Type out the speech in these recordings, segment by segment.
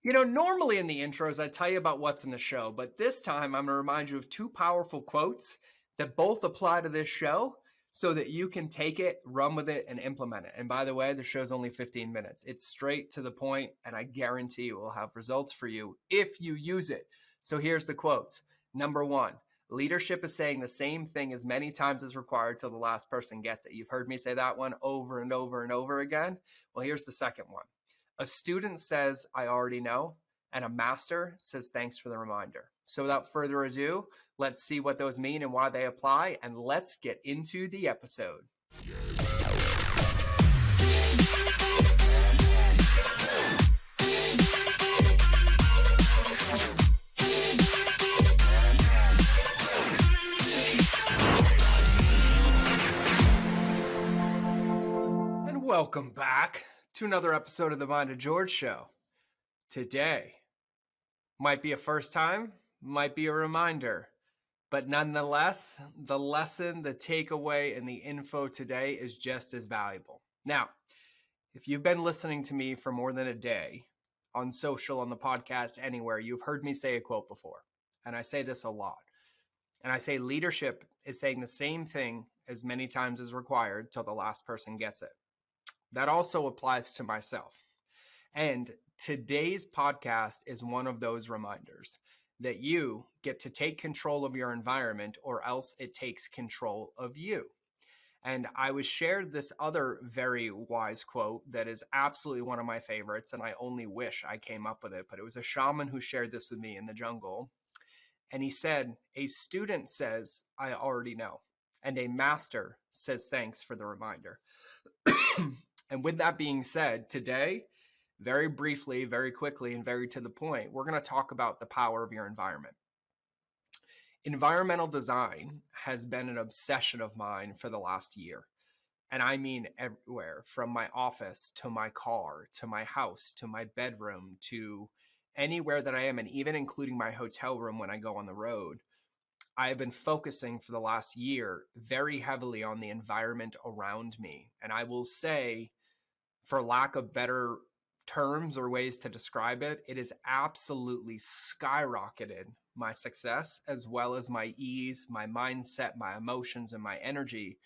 Normally in the intros, I tell you about what's in the show, but this time I'm going to remind you of two powerful quotes that both apply to this show so that you can take it, run with it, and implement it. And by the way, the show's only 15 minutes. It's straight to the point, and I guarantee it will have results for you if you use it. So here's the quotes. Number one, leadership is saying the same thing as many times as required till the last person gets it. You've heard me say that one over and over and over again. Well, here's the second one. A student says, I already know, and a master says, thanks for the reminder. So without further ado, let's see what those mean and why they apply, and let's get into the episode. And welcome back to another episode of the Mind of George Show. Today might be a first time, might be a reminder, but nonetheless, the lesson, the takeaway, and the info today is just as valuable. Now, if you've been listening to me for more than a day on social, on the podcast, anywhere, you've heard me say a quote before, and I say this a lot. And I say leadership is saying the same thing as many times as required till the last person gets it. That also applies to myself. And today's podcast is one of those reminders that you get to take control of your environment, or else it takes control of you. And I was shared this other very wise quote that is absolutely one of my favorites, and I only wish I came up with it, but it was a shaman who shared this with me in the jungle. And he said, a student says, I already know, and a master says, thanks for the reminder. And with that being said, today, very briefly, very quickly, and very to the point, we're going to talk about the power of your environment. Environmental design has been an obsession of mine for the last year. And I mean everywhere, from my office to my car, to my house, to my bedroom, to anywhere that I am, and even including my hotel room when I go on the road. I have been focusing for the last year very heavily on the environment around me. And I will say, for lack of better terms or ways to describe it, it has absolutely skyrocketed my success, as well as my ease, my mindset, my emotions, and my energy,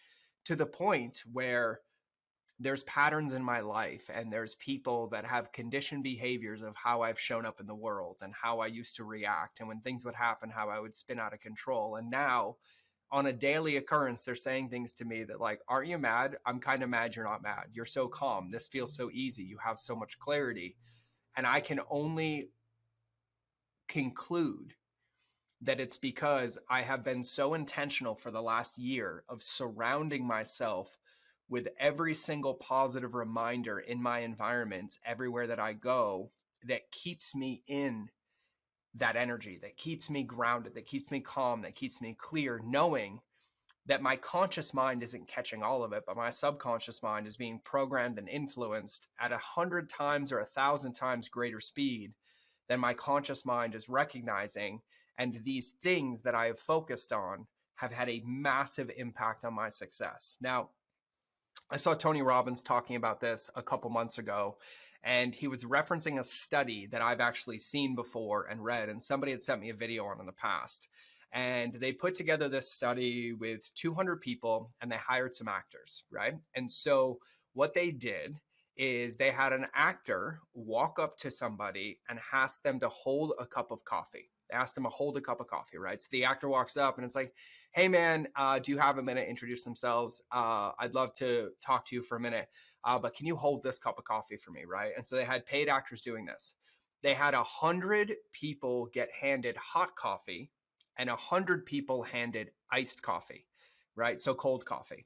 to the point where there's patterns in my life and there's people that have conditioned behaviors of how I've shown up in the world and how I used to react. And when things would happen, how I would spin out of control. And now on a daily occurrence, they're saying things to me that like, aren't you mad? I'm kind of mad you're not mad. You're so calm. This feels so easy. You have so much clarity. And I can only conclude that it's because I have been so intentional for the last year of surrounding myself with every single positive reminder in my environments, everywhere that I go, that keeps me in that energy, that keeps me grounded, that keeps me calm, that keeps me clear, knowing that my conscious mind isn't catching all of it, but my subconscious mind is being programmed and influenced at 100 times or 1,000 times greater speed than my conscious mind is recognizing. And these things that I have focused on have had a massive impact on my success. Now, I saw Tony Robbins talking about this a couple months ago, and he was referencing a study that I've actually seen before and read, and somebody had sent me a video on in the past. And they put together this study with 200 people, and they hired some actors, right? And so what they did is they had an actor walk up to somebody and ask them to hold a cup of coffee. They asked him to hold a cup of coffee, right? So the actor walks up and it's like, hey man, do you have a minute? Introduce themselves. I'd love to talk to you for a minute, but can you hold this cup of coffee for me, right? And so they had paid actors doing this. They had 100 people get handed hot coffee and 100 people handed iced coffee, right? So cold coffee.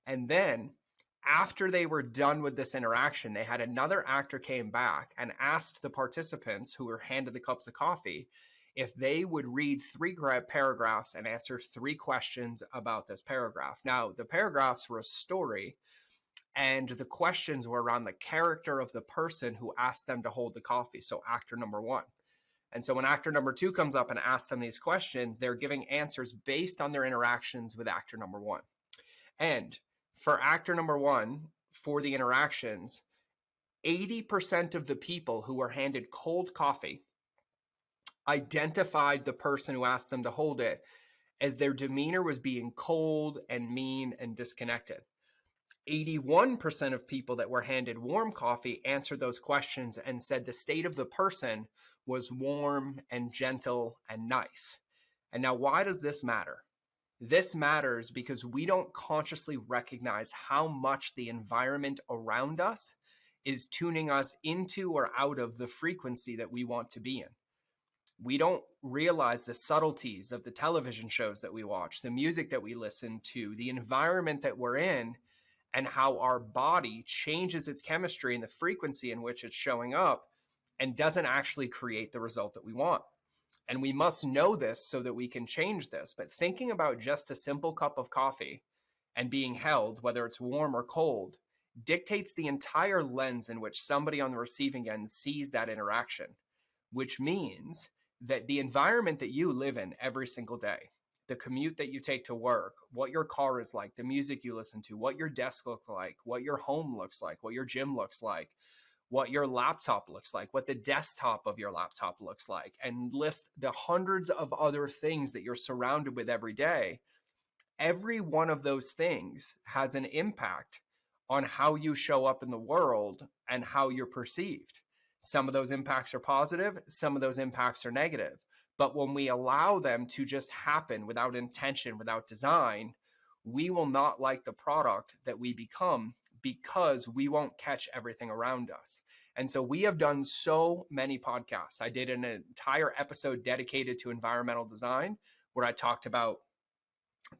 And then after they were done with this interaction, they had another actor came back and asked the participants who were handed the cups of coffee if they would read 3 paragraphs and answer 3 questions about this paragraph. Now, the paragraphs were a story, and the questions were around the character of the person who asked them to hold the coffee. So actor number 1. And so when actor number 2 comes up and asks them these questions, they're giving answers based on their interactions with actor number 1. And for actor number 1, for the interactions, 80% of the people who were handed cold coffee identified the person who asked them to hold it as their demeanor was being cold and mean and disconnected. 81% of people that were handed warm coffee answered those questions and said the state of the person was warm and gentle and nice. And now, why does this matter? This matters because we don't consciously recognize how much the environment around us is tuning us into or out of the frequency that we want to be in. We don't realize the subtleties of the television shows that we watch, the music that we listen to, the environment that we're in, and how our body changes its chemistry and the frequency in which it's showing up and doesn't actually create the result that we want. And we must know this so that we can change this. But thinking about just a simple cup of coffee and being held, whether it's warm or cold, dictates the entire lens in which somebody on the receiving end sees that interaction, which means that the environment that you live in every single day, the commute that you take to work, what your car is like, the music you listen to, what your desk looks like, what your home looks like, what your gym looks like, what your laptop looks like, what the desktop of your laptop looks like, and list the hundreds of other things that you're surrounded with every day. Every one of those things has an impact on how you show up in the world and how you're perceived. Some of those impacts are positive, some of those impacts are negative. But when we allow them to just happen without intention, without design, we will not like the product that we become because we won't catch everything around us. And so we have done so many podcasts. I did an entire episode dedicated to environmental design where I talked about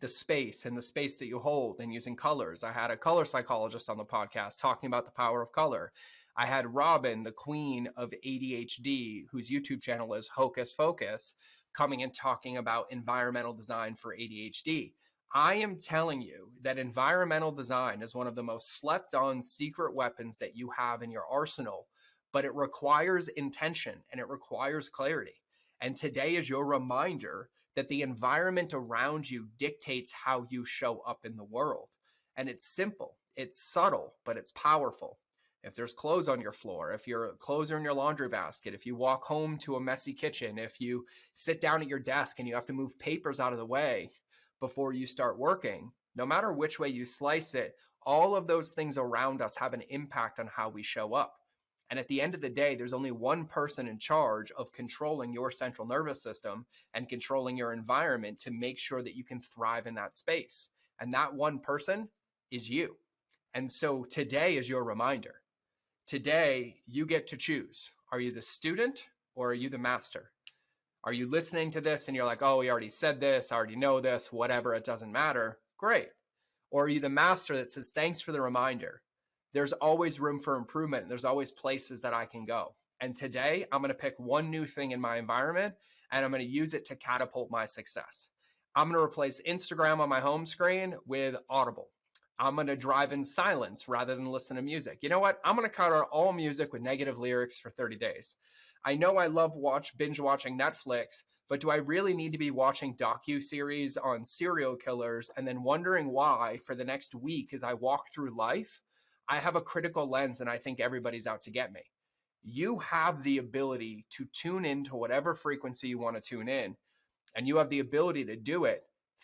the space and the space that you hold and using colors. I had a color psychologist on the podcast talking about the power of color. I had Robin, the queen of ADHD, whose YouTube channel is Hocus Focus, coming and talking about environmental design for ADHD. I am telling you that environmental design is one of the most slept on secret weapons that you have in your arsenal, but it requires intention and it requires clarity. And today is your reminder that the environment around you dictates how you show up in the world. And it's simple, it's subtle, but it's powerful. If there's clothes on your floor, if your clothes are in your laundry basket, if you walk home to a messy kitchen, if you sit down at your desk and you have to move papers out of the way before you start working, no matter which way you slice it, all of those things around us have an impact on how we show up. And at the end of the day, there's only one person in charge of controlling your central nervous system and controlling your environment to make sure that you can thrive in that space. And that one person is you. And so today is your reminder. Today, you get to choose. Are you the student or are you the master? Are you listening to this and you're like, oh, we already said this, I already know this, whatever, it doesn't matter. Great. Or are you the master that says, thanks for the reminder. There's always room for improvement. And there's always places that I can go. And today, I'm going to pick one new thing in my environment and I'm going to use it to catapult my success. I'm going to replace Instagram on my home screen with Audible. I'm going to drive in silence rather than listen to music. You know what? I'm going to cut out all music with negative lyrics for 30 days. I know I love binge watching Netflix, but do I really need to be watching docu-series on serial killers and then wondering why for the next week as I walk through life, I have a critical lens and I think everybody's out to get me? You have the ability to tune into whatever frequency you want to tune in, and you have the ability to do it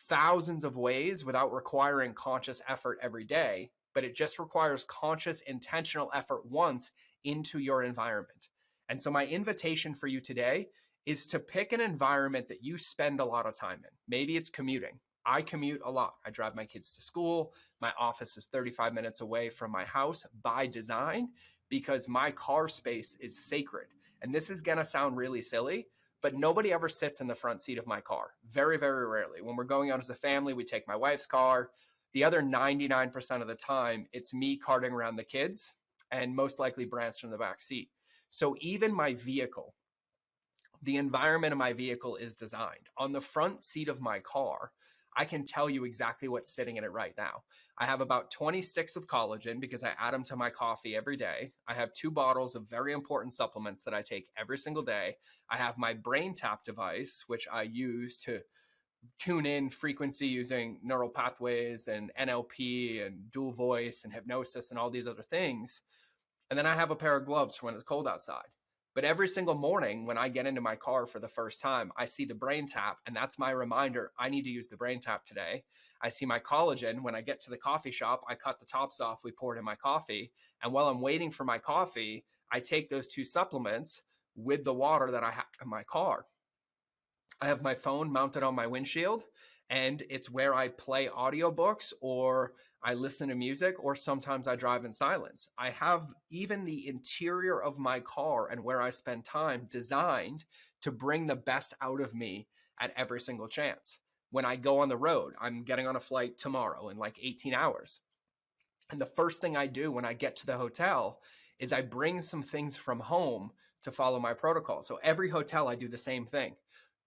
thousands of ways without requiring conscious effort every day, but it just requires conscious, intentional effort once into your environment. And so my invitation for you today is to pick an environment that you spend a lot of time in. Maybe it's commuting. I commute a lot. I drive my kids to school. My office is 35 minutes away from my house by design because my car space is sacred. And this is going to sound really silly, but nobody ever sits in the front seat of my car. Very, very rarely. When we're going out as a family, we take my wife's car. The other 99% of the time, it's me carting around the kids and most likely Branson in the back seat. So even my vehicle, the environment of my vehicle is designed. On the front seat of my car, I can tell you exactly what's sitting in it right now. I have about 20 sticks of collagen because I add them to my coffee every day. I have 2 bottles of very important supplements that I take every single day. I have my brain tap device, which I use to tune in frequency using neural pathways and NLP and dual voice and hypnosis and all these other things. And then I have a pair of gloves for when it's cold outside. But every single morning when I get into my car for the first time, I see the brain tap, and that's my reminder I need to use the brain tap today. I see my collagen. When I get to the coffee shop, I cut the tops off, we pour it in my coffee. And while I'm waiting for my coffee, I take those 2 supplements with the water that I have in my car. I have my phone mounted on my windshield, and it's where I play audiobooks or I listen to music, or sometimes I drive in silence. I have even the interior of my car and where I spend time designed to bring the best out of me at every single chance. When I go on the road, I'm getting on a flight tomorrow in like 18 hours. And the first thing I do when I get to the hotel is I bring some things from home to follow my protocol. So every hotel, I do the same thing.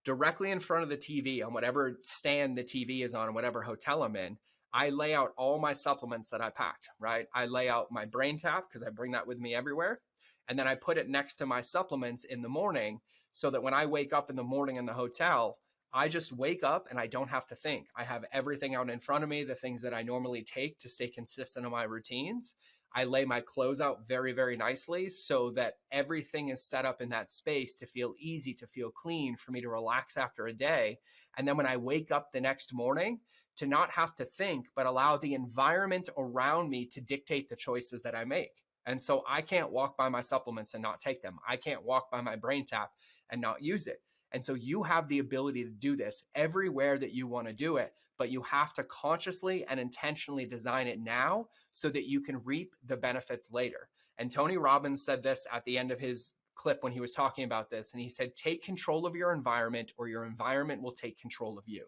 Directly in front of the TV, on whatever stand the TV is on, whatever hotel I'm in, I lay out all my supplements that I packed, right? I lay out my brain tap because I bring that with me everywhere. And then I put it next to my supplements in the morning so that when I wake up in the morning in the hotel, I just wake up and I don't have to think. I have everything out in front of me, the things that I normally take to stay consistent in my routines. I lay my clothes out very, very nicely so that everything is set up in that space to feel easy, to feel clean, for me to relax after a day. And then when I wake up the next morning, to not have to think, but allow the environment around me to dictate the choices that I make. And so I can't walk by my supplements and not take them. I can't walk by my brain tap and not use it. And so you have the ability to do this everywhere that you want to do it, but you have to consciously and intentionally design it now so that you can reap the benefits later. And Tony Robbins said this at the end of his clip when he was talking about this. And he said, take control of your environment, or your environment will take control of you.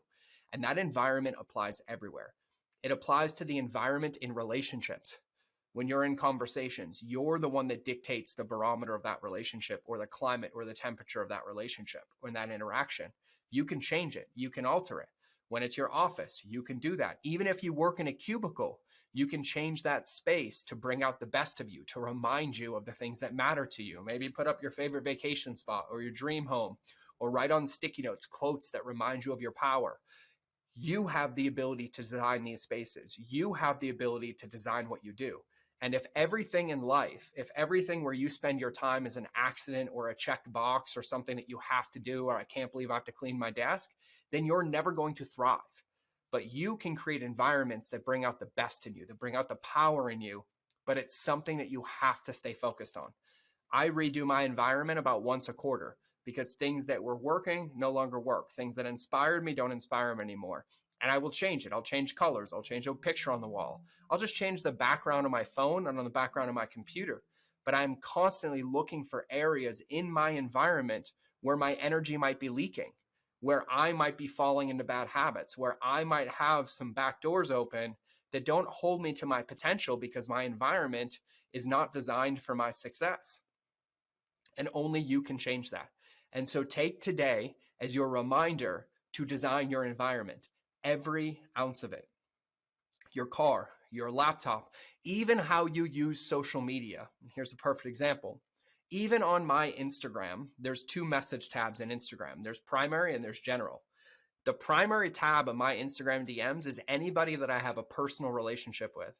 And that environment applies everywhere. It applies to the environment in relationships. When you're in conversations, you're the one that dictates the barometer of that relationship, or the climate or the temperature of that relationship or in that interaction. You can change it. You can alter it. When it's your office, you can do that. Even if you work in a cubicle, you can change that space to bring out the best of you, to remind you of the things that matter to you. Maybe put up your favorite vacation spot or your dream home, or write on sticky notes quotes that remind you of your power. You have the ability to design these spaces. You have the ability to design what you do. And if everything in life, if everything where you spend your time is an accident or a checked box or something that you have to do, or I can't believe I have to clean my desk, then you're never going to thrive. But you can create environments that bring out the best in you, that bring out the power in you, but it's something that you have to stay focused on. I redo my environment about once a quarter, because things that were working no longer work. Things that inspired me don't inspire me anymore. And I will change it. I'll change colors. I'll change a picture on the wall. I'll just change the background of my phone and on the background of my computer. But I'm constantly looking for areas in my environment where my energy might be leaking, where I might be falling into bad habits, where I might have some back doors open that don't hold me to my potential because my environment is not designed for my success. And only you can change that. And so take today as your reminder to design your environment, every ounce of it. Your car, your laptop, even how you use social media. Here's a perfect example. Even on my Instagram, there's 2 message tabs in Instagram. There's primary and there's general. The primary tab of my Instagram DMs is anybody that I have a personal relationship with.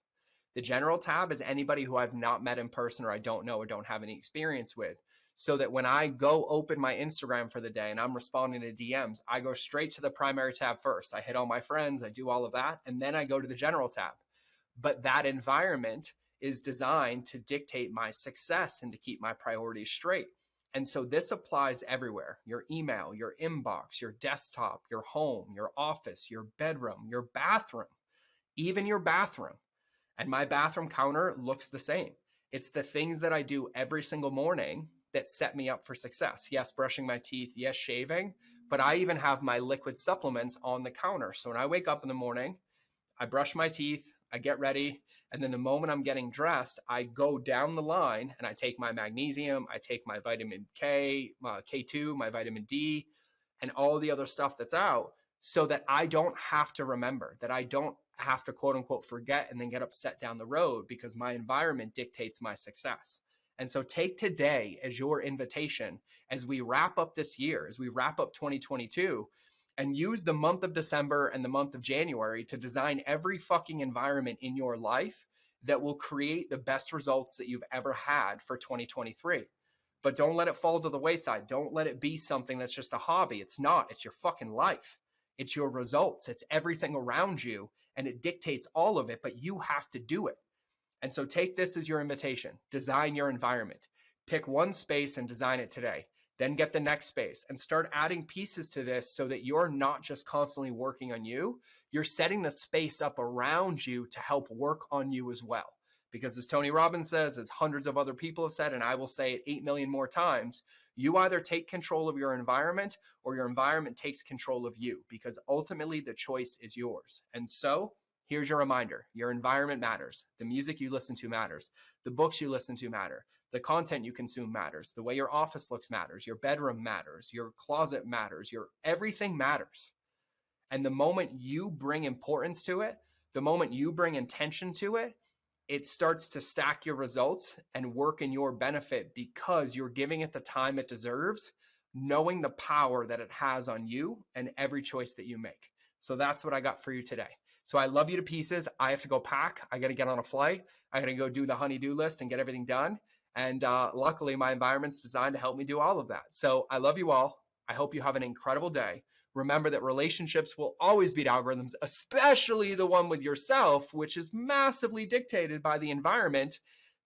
The general tab is anybody who I've not met in person, or I don't know or don't have any experience with. So that when I go open my Instagram for the day and I'm responding to DMs, I go straight to the primary tab first. I hit all my friends, I do all of that, and then I go to the general tab. But that environment is designed to dictate my success and to keep my priorities straight. And so this applies everywhere: your email, your inbox, your desktop, your home, your office, your bedroom, your bathroom, even your bathroom. And my bathroom counter looks the same. It's the things that I do every single morning that set me up for success. Yes, brushing my teeth, yes, shaving, but I even have my liquid supplements on the counter. So when I wake up in the morning, I brush my teeth, I get ready, and then the moment I'm getting dressed, I go down the line and I take my magnesium, I take my vitamin K, K2, my vitamin D, and all the other stuff that's out, so that I don't have to remember, that I don't have to quote unquote forget and then get upset down the road because my environment dictates my success. And so take today as your invitation as we wrap up this year, as we wrap up 2022, and use the month of December and the month of January to design every fucking environment in your life that will create the best results that you've ever had for 2023. But don't let it fall to the wayside. Don't let it be something that's just a hobby. It's not. It's your fucking life. It's your results. It's everything around you, and it dictates all of it, but you have to do it. And so take this as your invitation. Design your environment. Pick one space and design it today. Then get the next space and start adding pieces to this so that you're not just constantly working on you. You're setting the space up around you to help work on you as well. Because as Tony Robbins says, as hundreds of other people have said, and I will say it 8 million more times, you either take control of your environment or your environment takes control of you, because ultimately the choice is yours. And so here's your reminder. Your environment matters. The music you listen to matters. The books you listen to matter. The content you consume matters. The way your office looks matters. Your bedroom matters. Your closet matters. Your everything matters. And the moment you bring importance to it, the moment you bring intention to it, it starts to stack your results and work in your benefit because you're giving it the time it deserves, knowing the power that it has on you and every choice that you make. So that's what I got for you today. So I love you to pieces. I have to go pack. I got to get on a flight. I got to go do the honey-do list and get everything done. And luckily, my environment's designed to help me do all of that. So I love you all. I hope you have an incredible day. Remember that relationships will always beat algorithms, especially the one with yourself, which is massively dictated by the environment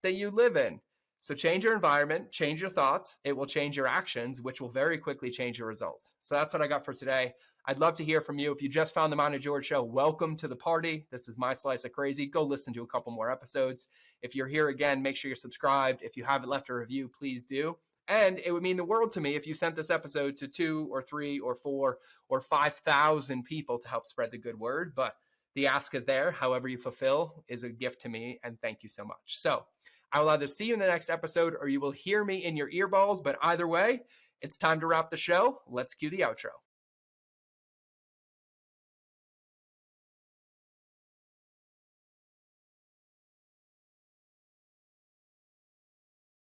that you live in. So change your environment, change your thoughts. It will change your actions, which will very quickly change your results. So that's what I got for today. I'd love to hear from you. If you just found the Mind of George show, welcome to the party. This is my slice of crazy. Go listen to a couple more episodes. If you're here again, make sure you're subscribed. If you haven't left a review, please do. And it would mean the world to me if you sent this episode to 2 or 3 or 4 or 5,000 people to help spread the good word. But the ask is there. However you fulfill is a gift to me. And thank you so much. So I will either see you in the next episode or you will hear me in your earballs. But either way, it's time to wrap the show. Let's cue the outro.